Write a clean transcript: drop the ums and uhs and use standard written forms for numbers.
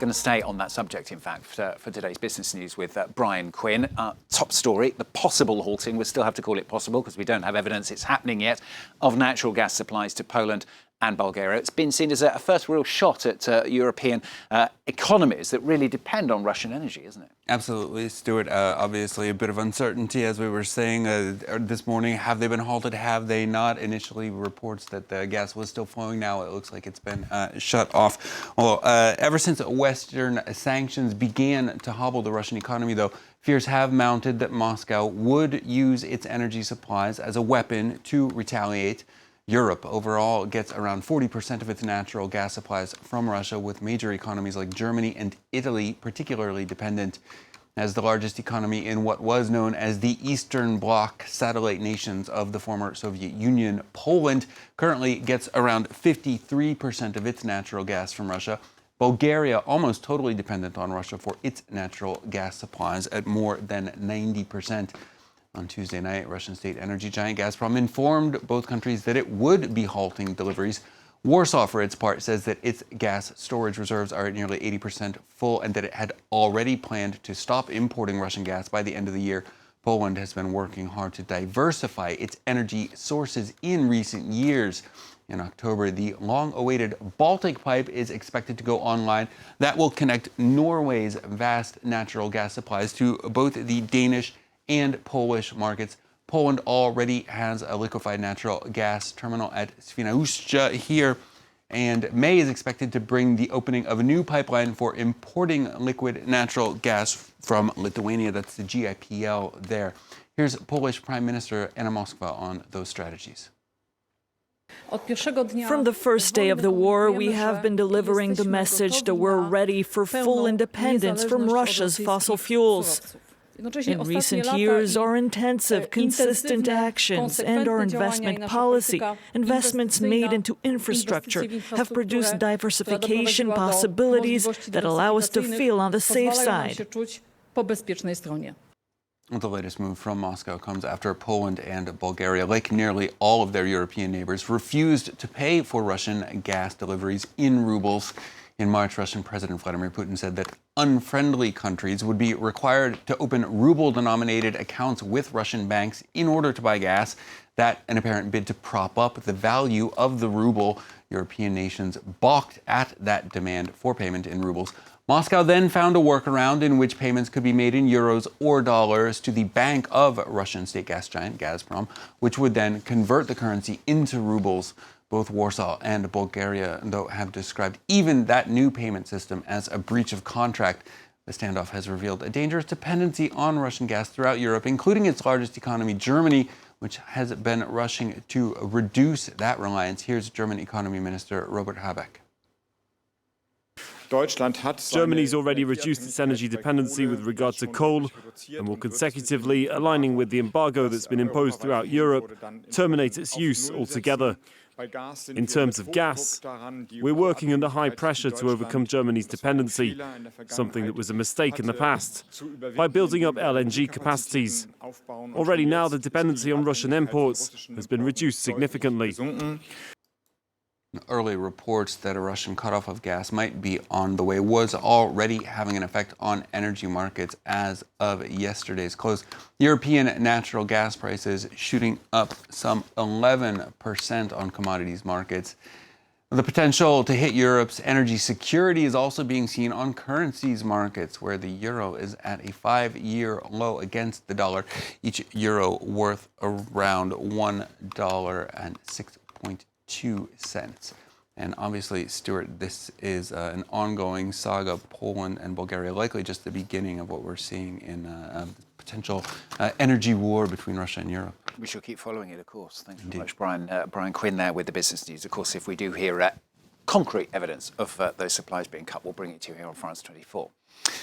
Going to stay on that subject, in fact, for today's business news with Bryan Quinn. Top story, the possible halting, we still have to call it possible because we don't have evidence it's happening yet, of natural gas supplies to Poland and Bulgaria. It's been seen as a first real shot at European economies that really depend on Russian energy, isn't it? Absolutely, Stuart. Obviously, a bit of uncertainty, as we were saying this morning. Have they been halted? Have they not? Initially, reports that the gas was still flowing. Now it looks like it's been shut off. Well, ever since Western sanctions began to hobble the Russian economy, though, fears have mounted that Moscow would use its energy supplies as a weapon to retaliate. Europe overall gets around 40% of its natural gas supplies from Russia, with major economies like Germany and Italy particularly dependent. As the largest economy in what was known as the Eastern Bloc satellite nations of the former Soviet Union, Poland currently gets around 53% of its natural gas from Russia. Bulgaria, almost totally dependent on Russia for its natural gas supplies at more than 90%. On Tuesday night, Russian state energy giant Gazprom informed both countries that it would be halting deliveries. Warsaw, for its part, says that its gas storage reserves are at nearly 80% full and that it had already planned to stop importing Russian gas by the end of the year. Poland has been working hard to diversify its energy sources in recent years. In October, the long-awaited Baltic pipe is expected to go online. That will connect Norway's vast natural gas supplies to both the Danish and Polish markets. Poland already has a liquefied natural gas terminal at Świnoujście here, and May is expected to bring the opening of a new pipeline for importing liquid natural gas from Lithuania. That's the GIPL there. Here's Polish Prime Minister Anna Moskwa on those strategies. From the first day of the war, we have been delivering the message that we're ready for full independence from Russia's fossil fuels. In recent years, our intensive, consistent actions and our investment policy, investments made into infrastructure, have produced diversification possibilities that allow us to feel on the safe side. The latest move from Moscow comes after Poland and Bulgaria, like nearly all of their European neighbors, refused to pay for Russian gas deliveries in rubles. In March, Russian President Vladimir Putin said that unfriendly countries would be required to open ruble-denominated accounts with Russian banks in order to buy gas. That an apparent bid to prop up the value of the ruble. European nations balked at that demand for payment in rubles. Moscow then found a workaround in which payments could be made in euros or dollars to the bank of Russian state gas giant Gazprom, which would then convert the currency into rubles. Both Warsaw and Bulgaria, though, have described even that new payment system as a breach of contract. The standoff has revealed a dangerous dependency on Russian gas throughout Europe, including its largest economy, Germany, which has been rushing to reduce that reliance. Here's German Economy Minister Robert Habeck. Germany's already reduced its energy dependency with regard to coal and will consecutively, aligning with the embargo that's been imposed throughout Europe, terminate its use altogether. In terms of gas, we're working under high pressure to overcome Germany's dependency, something that was a mistake in the past, by building up LNG capacities. Already now, the dependency on Russian imports has been reduced significantly. Early reports that a Russian cutoff of gas might be on the way was already having an effect on energy markets as of yesterday's close. European natural gas prices shooting up some 11% on commodities markets. The potential to hit Europe's energy security is also being seen on currencies markets, where the euro is at a 5-year low against the dollar, each euro worth around $1.06.2. And obviously, Stuart, this is an ongoing saga. Poland and Bulgaria, likely just the beginning of what we're seeing in a potential energy war between Russia and Europe. We shall keep following it, of course. Thanks very much, Bryan Quinn there with the business news. Of course, if we do hear concrete evidence of those supplies being cut, we'll bring it to you here on France 24.